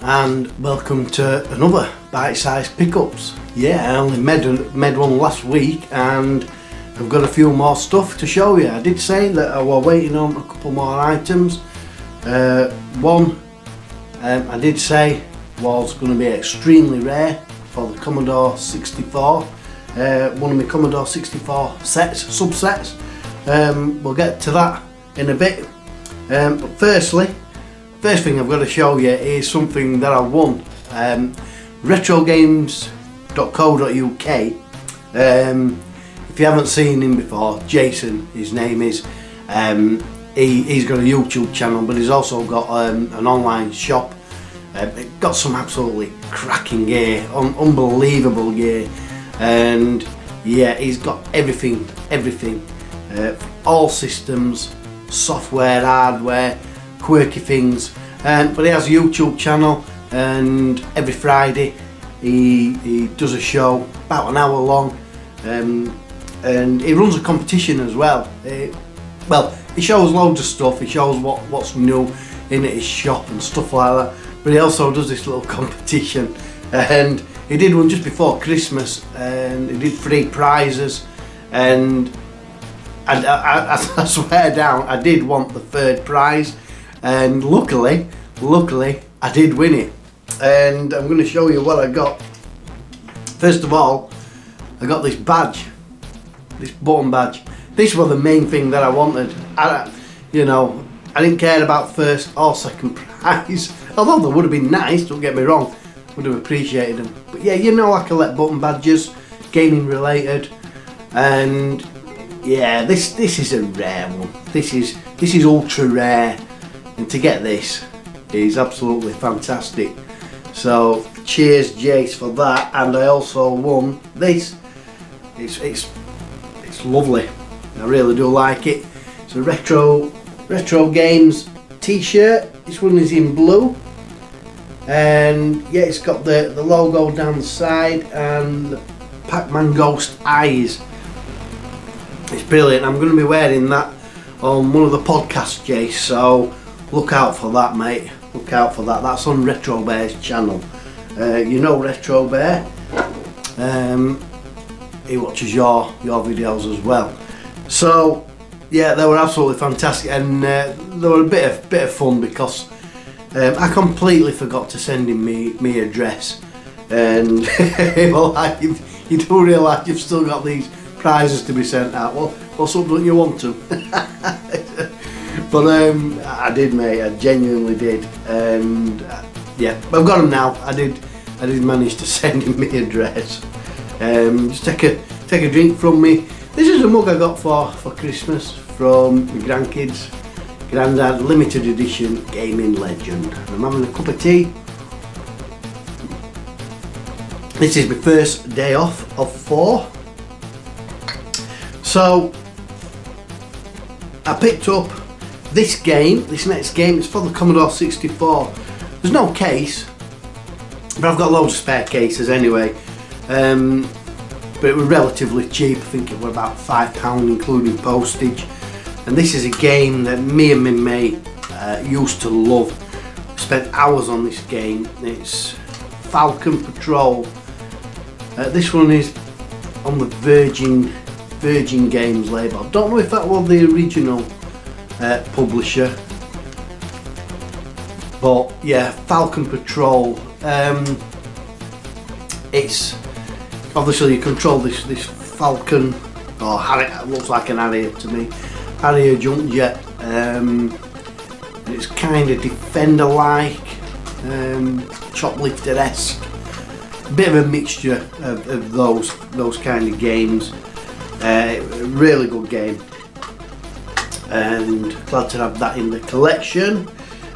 and welcome to another Bitesize Pickups. Yeah, I only made one last week and I've got a few more stuff to show you. I did say that I was waiting on a couple more items. One I did say was going to be extremely rare for the Commodore 64. One of my Commodore 64 subsets. We'll get to that in a bit. But first thing I've got to show you is something that I won. Retrogames.co.uk. If you haven't seen him before, Jason, his name is. He's got a YouTube channel, but he's also got an online shop. Got some absolutely cracking gear, unbelievable gear, and yeah, he's got everything, all systems, software, hardware, quirky things. But he has a YouTube channel, and every Friday he does a show about an hour long, and he runs a competition as well. He shows loads of stuff. He shows what's new in his shop and stuff like that. But he also does this little competition, and he did one just before Christmas, and he did 3 prizes, and I swear down, I did want the 3rd prize, and luckily I did win it. And I'm going to show you what I got. First of all, I got this badge, this button badge. This was the main thing that I wanted. I didn't care about 1st or 2nd prize, although they would have been nice, don't get me wrong, would have appreciated them. But yeah, I collect button badges, gaming related, and yeah, this is a rare one. This is ultra rare, and to get this is absolutely fantastic. So cheers, Jace, for that. And I also won this. It's lovely. I really do like it. It's a retro games t-shirt. This one is in blue, and yeah, it's got the logo down the side and the Pac-Man ghost eyes. It's brilliant. I'm going to be wearing that on one of the podcasts, Jace, so look out for that, mate. Look out for that. That's on Retro Bear's channel. Retro Bear. He watches your videos as well. So yeah, they were absolutely fantastic, and they were a bit of fun because I completely forgot to send him me address, and you do realise you've still got these prizes to be sent out. Well, what's up, don't you want to? But I did, mate. I genuinely did, and yeah, I've got them now. I did manage to send him me address. Just take a drink from me. This is a mug I got for Christmas from my grandkids. Grandad limited edition gaming legend. I'm having a cup of tea. This is my first day off of 4. So I picked up this next game. It's for the Commodore 64. There's no case, but I've got loads of spare cases anyway. But it was relatively cheap. I think it was about £5 including postage. And this is a game that me and my mate used to love. Spent hours on this game. It's Falcon Patrol. This one is on the Virgin Games label. I don't know if that was the original publisher, but yeah, Falcon Patrol. It's obviously you control this Falcon, or Harrier. It looks like an Harrier to me. Harrier jump jet. It's kind of Defender-like, Choplifter-esque. Bit of a mixture of those kind of games. Really good game, and glad to have that in the collection.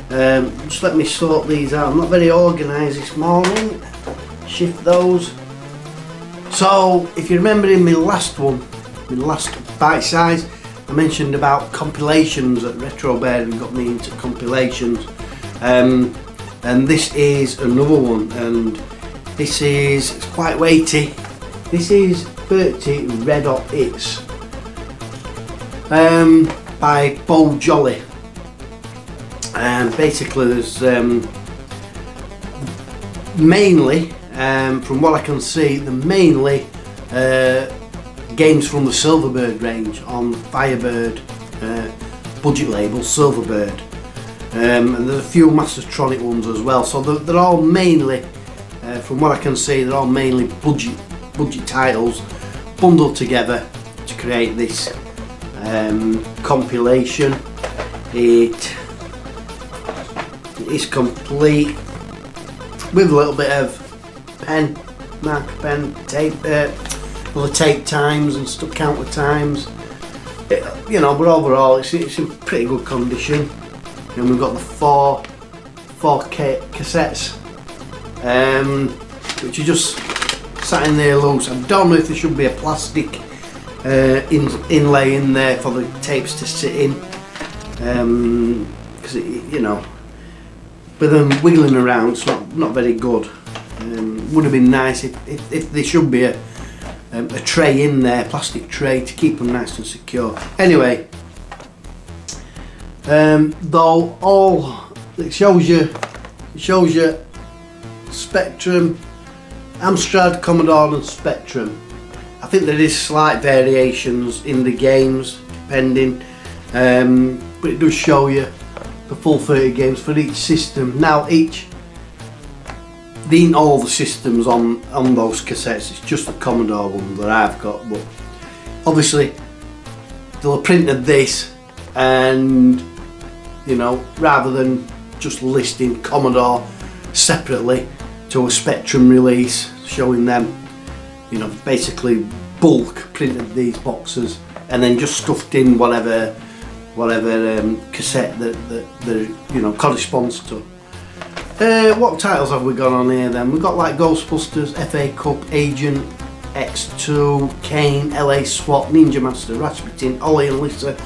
Just let me sort these out. I'm not very organised this morning. Shift those. So if you remember in my last bite size, I mentioned about compilations at Retro Bear and got me into compilations, and this is another one, and it's quite weighty. This is 30 Red Hot Hits by Bo Jolly, and basically there's mainly, from what I can see, they're mainly games from the Silverbird range on Firebird budget label Silverbird, and there's a few Mastertronic ones as well. So they're all mainly, from what I can see, they're all mainly budget titles bundled together to create this compilation. It is complete with a little bit of marker pen, tape, other tape times and stuff, counter times. You know, but overall it's in pretty good condition. And we've got the four cassettes, which are just sat in there loose. I don't know if there should be a plastic inlay in there for the tapes to sit in, because you know, with them wiggling around, it's not very good. Would have been nice if there should be a tray in there, plastic tray, to keep them nice and secure. Anyway, though all it shows you Spectrum, Amstrad, Commodore and Spectrum. I think there is slight variations in the games depending, but it does show you the full 30 games for each system. Now they ain't all the systems on those cassettes, it's just the Commodore one that I've got, but obviously they'll have printed this, and you know, rather than just listing Commodore separately to a Spectrum release showing them, you know, basically bulk printed these boxes and then just stuffed in whatever cassette that you know corresponds to. What titles have we got on here then? We've got like Ghostbusters, FA Cup, Agent, X2, Kane, LA SWAT, Ninja Master, Rasputin, Ollie and Lisa,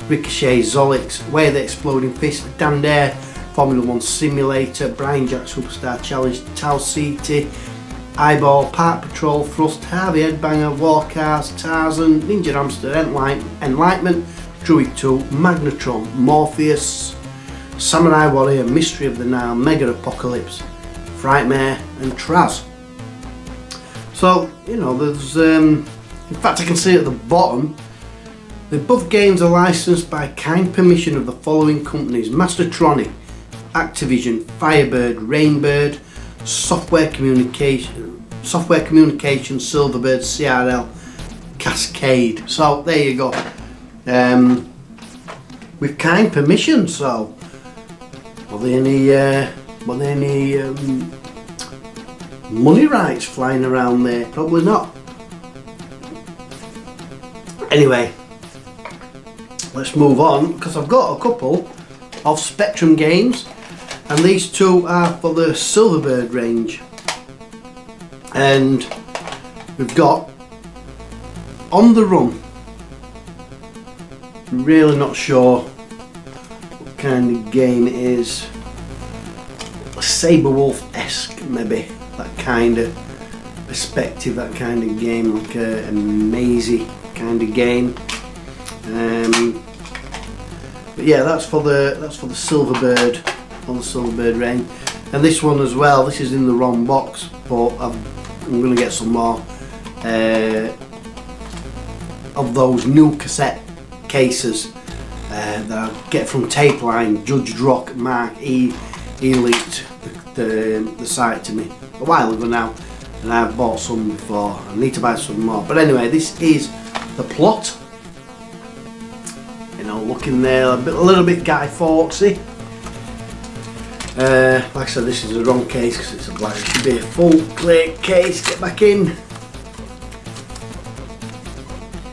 Ricochet, Zolix, Way of the Exploding Fist, Dan Dare, Formula 1 Simulator, Brian Jack Superstar Challenge, Tau City, Eyeball, Park Patrol, Thrust, Harvey Headbanger, Warcars, Tarzan, Ninja Hamster, Enlightenment, Druid 2, Magnetron, Morpheus, Samurai Warrior, Mystery of the Nile, Mega Apocalypse, Frightmare and Traz. So, you know, there's, in fact I can see at the bottom, the above games are licensed by kind permission of the following companies: Mastertronic, Activision, Firebird, Rainbird, Software Communication, Silverbird, CRL, Cascade. So there you go. With kind permission. So were there any money rights flying around there? Probably not. Anyway, let's move on, because I've got a couple of Spectrum games, and these two are for the Silverbird range. And we've got On the Run. I'm really not sure what kind of game it is. Saberwolf-esque, maybe, that kind of perspective, that kind of game, like a mazy kind of game. But yeah, that's for the Silverbird, on the Silverbird range. And this one as well, this is in the wrong box, but I'm going to get some more of those new cassette cases that I get from Tape Line. Judge Rock Mark E leaked the site to me a while ago now, and I've bought some before. I need to buy some more. But anyway, this is the plot. You know, looking there a little bit Guy Fawkesy. Like I said, this is the wrong case because it's a black. It should be a full clear case. Get back in.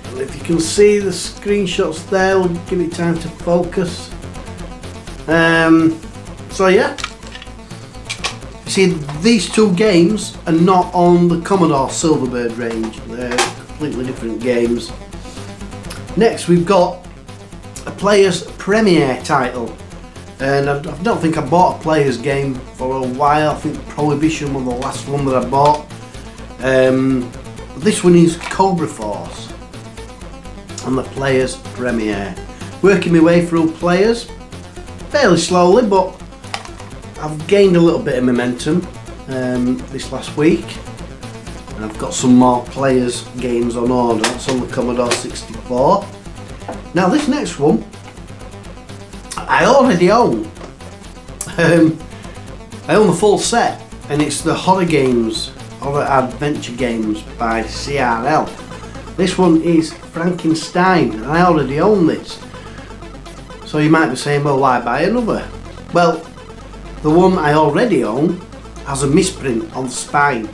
And if you can see the screenshots there, we'll give it time to focus. So yeah, see, these two games are not on the Commodore Silverbird range. They're completely different games. Next, we've got a Players Premiere title. And I don't think I bought a Players game for a while. I think Prohibition was the last one that I bought. This one is Cobra Force on the Players Premiere. Working my way through Players fairly slowly, but I've gained a little bit of momentum. this last week, and I've got some more players games on order. That's on the Commodore 64. Now this next one I already own. I own the full set, and it's the horror adventure games by CRL. This one is Frankenstein, and I already own this. So you might be saying, well, why buy another? Well, the one I already own has a misprint on the spine.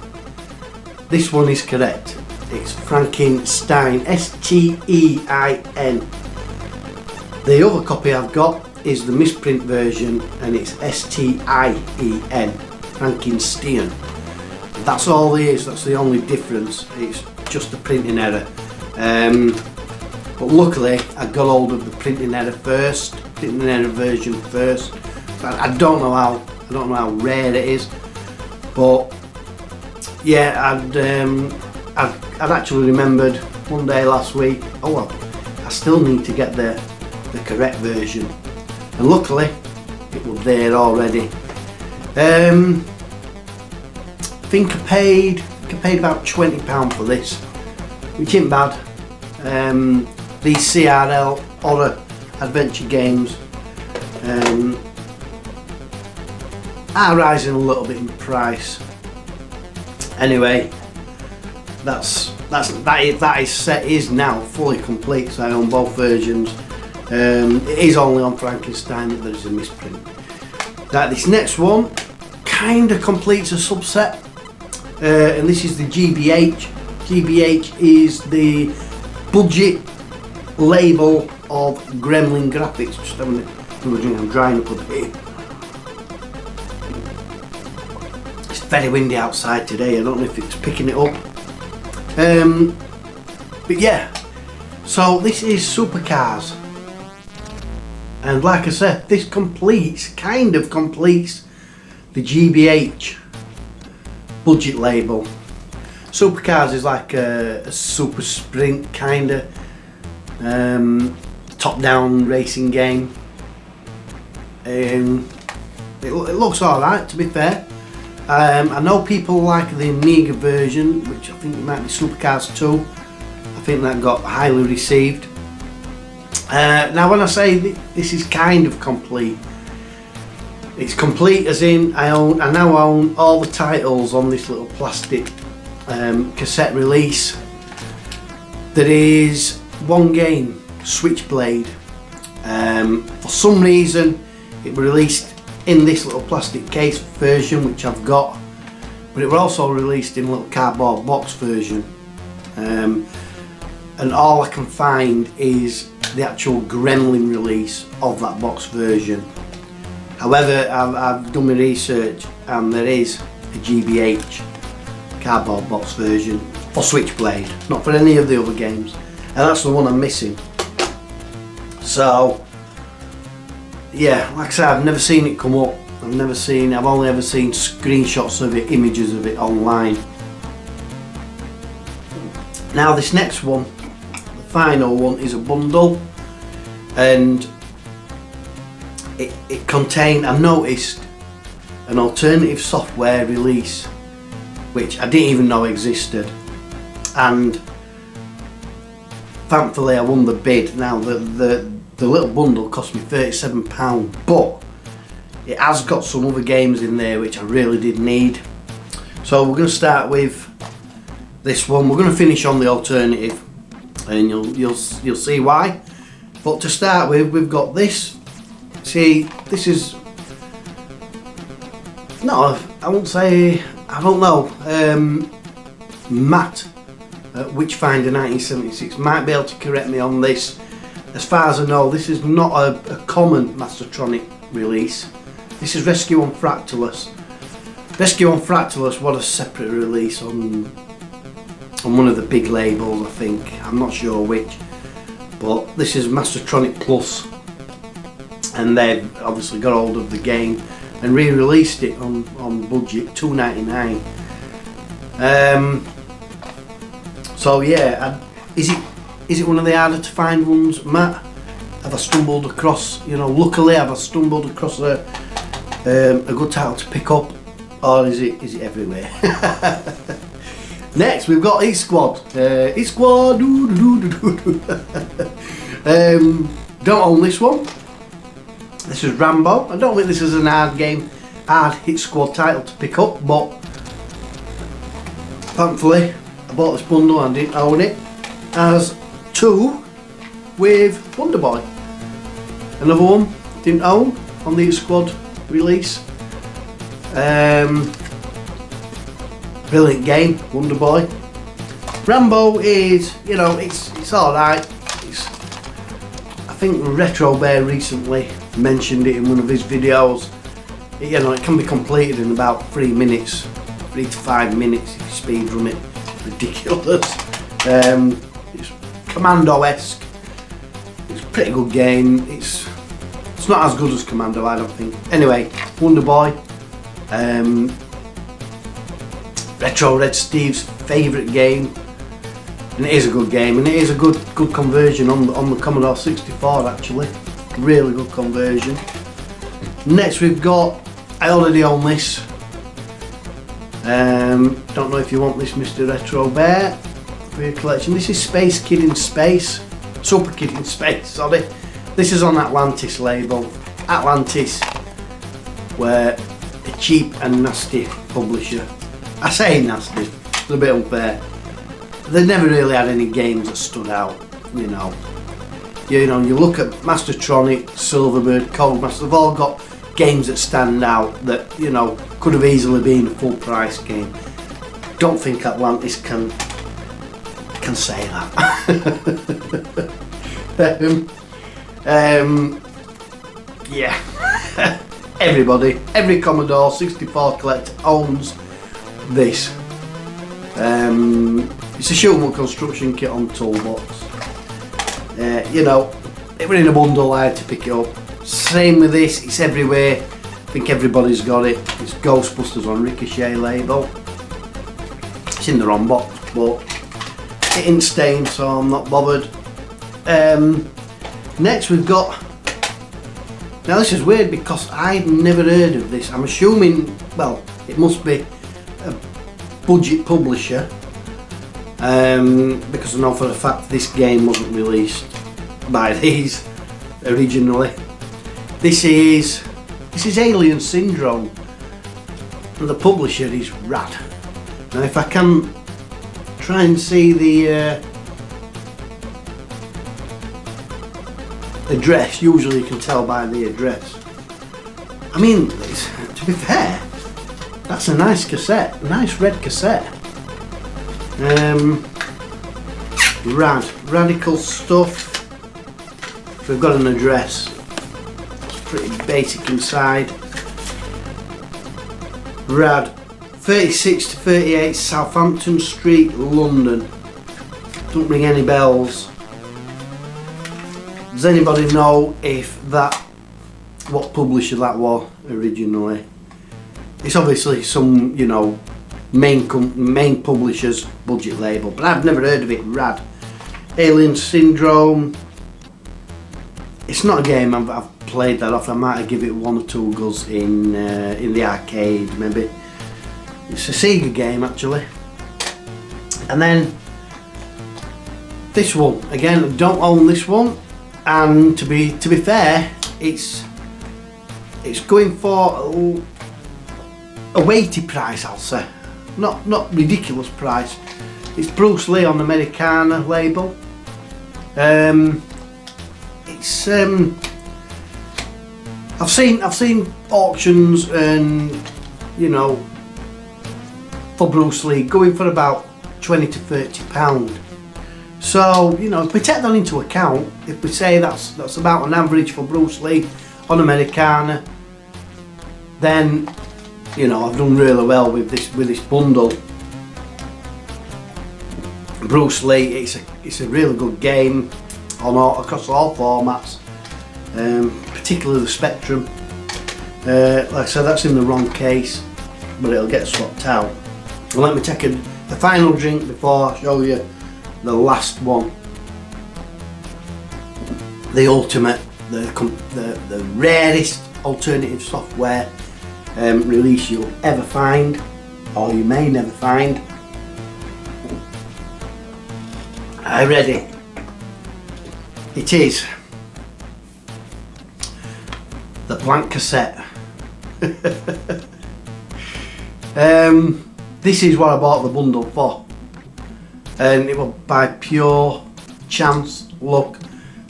This one is correct. It's Frankenstein, S-T-E-I-N. The other copy I've got is the misprint version, and it's S-T-I-E-N, Frankenstein. That's all there is, that's the only difference. It's just a printing error. But luckily I got hold of the printing error version first. So I don't know how rare it is, but yeah, I'd actually remembered one day last week, oh well, I still need to get the correct version, and luckily it was there already. I think I paid about £20 for this, which isn't bad. These CRL horror adventure games are rising a little bit in price. Anyway, that set is now fully complete, so I own both versions. It is only on Frankenstein that there's a misprint. This next one kind of completes a subset, and this is the GBH. GBH is the budget label of Gremlin graphics. Just having a drink, I'm drying up a bit. It's very windy outside today, I don't know if it's picking it up. But yeah, so this is Supercars. And like I said, this kind of completes the GBH budget label. Supercars is like a super sprint kind of top-down racing game. It looks alright, to be fair. I know people like the Amiga version, which I think it might be Supercars 2. I think that got highly received. Now when I say this is kind of complete, it's complete as in I now own all the titles on this little plastic cassette release. There is one game, Switchblade. For some reason it was released in this little plastic case version, which I've got, but it was also released in a little cardboard box version, and all I can find is the actual Gremlin release of that box version. However, I've done my research and there is a GBH cardboard box version for Switchblade, not for any of the other games, and that's the one I'm missing. So yeah, like I said, I've never seen it come up. I've only ever seen screenshots of it, images of it online. Now this next one, the final one, is a bundle, and it contained, I noticed, an alternative software release which I didn't even know existed, and thankfully I won the bid. Now the little bundle cost me £37, but it has got some other games in there which I really did need. So we're going to start with this one. We're going to finish on the alternative, and you'll see why. But to start with, we've got this. See, this is I won't say, I don't know. Matt at Witchfinder 1976 might be able to correct me on this. As far as I know, this is not a common Mastertronic release. This is Rescue on Fractalus. Rescue on Fractalus was a separate release on one of the big labels, I think. I'm not sure which. But this is Mastertronic Plus. And they've obviously got hold of the game and re-released it on budget, £2.99. So yeah, is it one of the harder to find ones, Matt? Have I stumbled across, luckily have I stumbled across a good title to pick up? or is it everywhere? Next we've got Hit Squad. Hit Squad. Don't own this one. This is Rambo. I don't think this is an hard Hit Squad title to pick up, but thankfully I bought this bundle and didn't own it. As 2 with Wonder Boy. Another one didn't own on the Hit Squad release. Brilliant game, Wonder Boy. Rambo is, you know, it's alright. I think Retro Bear recently mentioned it in one of his videos. You know, it can be completed in about 3 minutes, 3 to 5 minutes if you speed run it. Ridiculous. It's Commando-esque. It's a pretty good game. It's not as good as Commando, I don't think. Anyway, Wonder Boy. Retro Red Steve's favourite game, and it is a good game, and it is a good conversion on the Commodore 64 actually. Really good conversion. Next we've got, I already own this. Don't know if you want this, Mr. Retro Bear, for your collection. This is Space Kid in Space. Super Kid in Space, sorry. This is on Atlantis label. Atlantis were a cheap and nasty publisher. I say nasty, it's a bit unfair. They never really had any games that stood out, you know. You look at Mastertronic, Silverbird, Codemaster, they've all got games that stand out that, you know, could have easily been a full price game. Don't think Atlantis can say that. Yeah. Every Commodore 64 collector owns this. It's a shoot'em construction kit on toolbox. You know, it was in a bundle, I had to pick it up. Same with this, it's everywhere. I think everybody's got it. It's Ghostbusters on Ricochet label. It's in the wrong box, but it ain't stained, so I'm not bothered. Next we've got, now this is weird because I'd never heard of this. I'm assuming, well, it must be a budget publisher, because I know for a fact this game wasn't released by these originally. This is Alien Syndrome, and the publisher is Rad. Now if I can try and see the address, usually you can tell by the address. I mean, to be fair, that's a nice cassette, a nice red cassette. Radical stuff. We've got an address. It's pretty basic inside. Rad. 36 to 38 Southampton Street, London. Don't ring any bells. Does anybody know what publisher that was originally? It's obviously some, you know, main publisher's budget label, but I've never heard of it. Rad. Alien Syndrome. It's not a game I've played that often. I might give it 1 or 2 goes in the arcade, maybe. It's a Sega game actually. And then this one again. I don't own this one, and to be fair, it's going for a weighty price, I'll say. Not ridiculous price. It's Bruce Lee on Americana label. It's I've seen auctions and, you know, for Bruce Lee going for about £20 to £30. So, you know, if we take that into account, if we say that's about an average for Bruce Lee on Americana, then, you know, I've done really well with this bundle. Bruce Lee, it's a really good game across all formats, particularly the Spectrum. Like I said, that's in the wrong case, but it'll get swapped out. Well, let me take a final drink before I show you the last one. The ultimate, the rarest alternative software release you'll ever find, or you may never find. Are you ready? It is the blank cassette. This is what I bought the bundle for, and it was by pure chance, luck,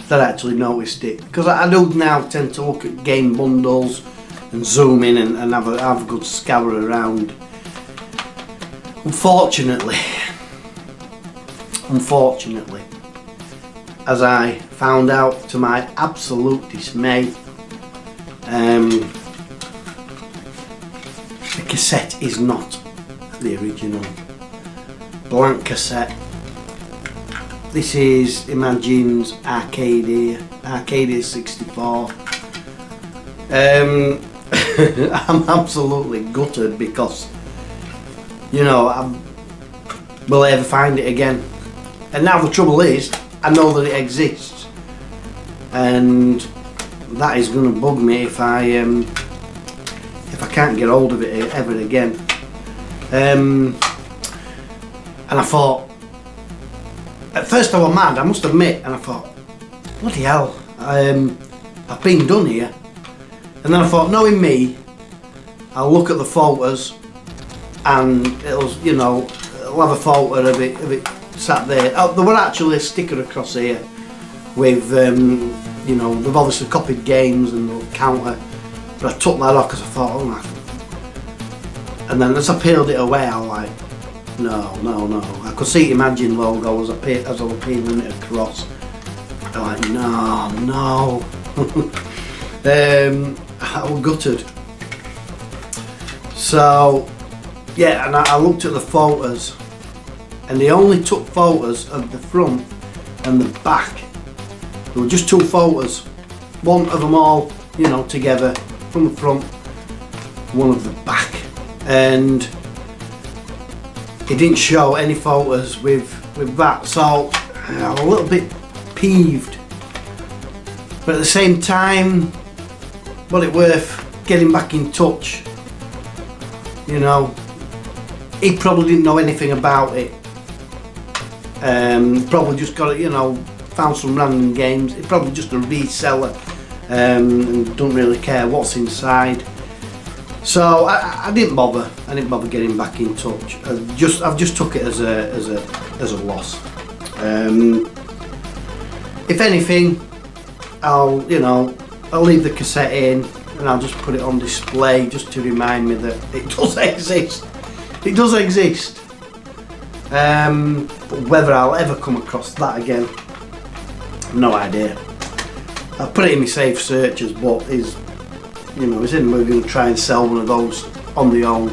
that I actually noticed it, because I do now tend to look at game bundles and zoom in and have a good scour around. Unfortunately, as I found out to my absolute dismay, the cassette is not the original blank cassette. This is Imagine's Arcadia 64. I'm absolutely gutted because, you know, will I ever find it again? And now the trouble is, I know that it exists, and that is going to bug me if I can't get hold of it ever again. And I thought, at first I was mad, I must admit, and I thought, bloody hell, I've been done here. And then I thought, knowing me, I'll look at the photos, and it'll, you know, I'll have a photo of it sat there. Oh, there were actually a sticker across here with, you know, they've obviously copied games and the counter, but I took that off because I thought, oh my. And then as I peeled it away, I was like, no. I could see Imagine logo as I was peeling it across. I'm like, no. I was gutted. So, yeah, and I looked at the photos, and they only took photos of the front and the back. There were just 2 photos, one of them all, you know, together from the front, one of the back, and it didn't show any photos with that. So I'm a little bit peeved, but at the same time, well, it worth getting back in touch. You know, he probably didn't know anything about it. Probably just got it, you know, found some random games. It's probably just a reseller, and don't really care what's inside. So I didn't bother. I didn't bother getting back in touch. I've just took it as a loss. If anything, I'll leave the cassette in, and I'll just put it on display just to remind me that it does exist. It does exist. But whether I'll ever come across that again, no idea. I'll put it in my safe searches, but is in the mood going to try and sell one of those on the own.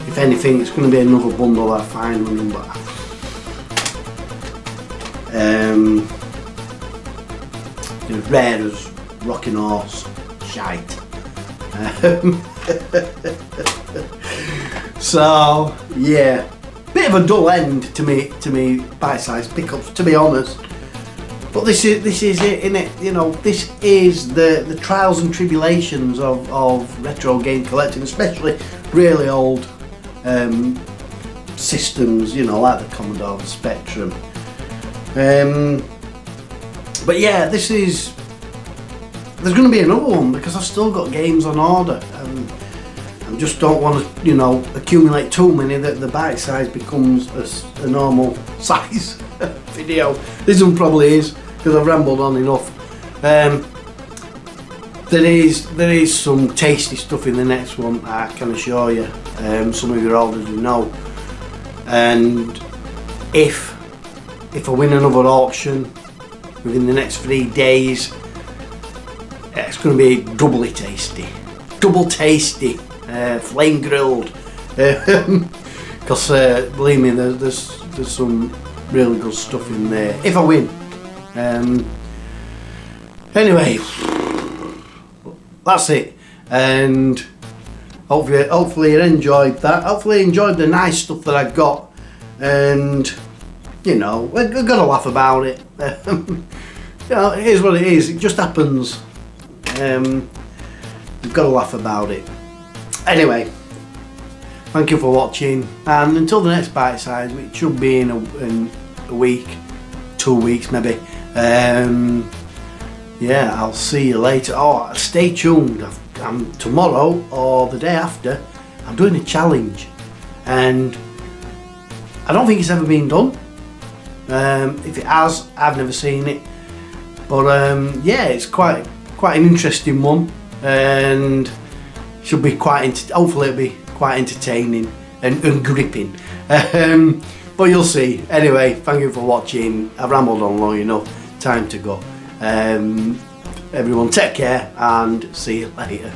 If anything, it's going to be another bundle I find with them, but rare as rocking horse shite. So yeah, bit of a dull end to me Bitesize pickups, to be honest. But this is it, innit? You know, this is the trials and tribulations of retro game collecting, especially really old systems, you know, like the Commodore, the Spectrum. But yeah, there's going to be another one because I've still got games on order, and I just don't want to, you know, accumulate too many that the Bitesize becomes a normal size video. This one probably is, because I've rambled on enough. There is some tasty stuff in the next one, I can assure you. Some of you already know. And if I win another auction within the next 3 days, it's going to be doubly tasty. Double tasty, flame grilled. Because believe me, there's some really good stuff in there. If I win. Anyway, that's it. And hopefully you enjoyed that. Hopefully you enjoyed the nice stuff that I got. And you know, we've got to laugh about it. You know, it is what it is. It just happens. we've got to laugh about it. Anyway, thank you for watching, and until the next bite size, which should be in a week, 2 weeks maybe. Yeah, I'll see you later. Oh, stay tuned. Tomorrow or the day after, I'm doing a challenge, and I don't think it's ever been done. If it has, I've never seen it. But yeah, it's quite an interesting one, and should be hopefully it'll be quite entertaining and gripping. But you'll see. Anyway, thank you for watching. I've rambled on long enough. Time to go. Everyone take care and see you later.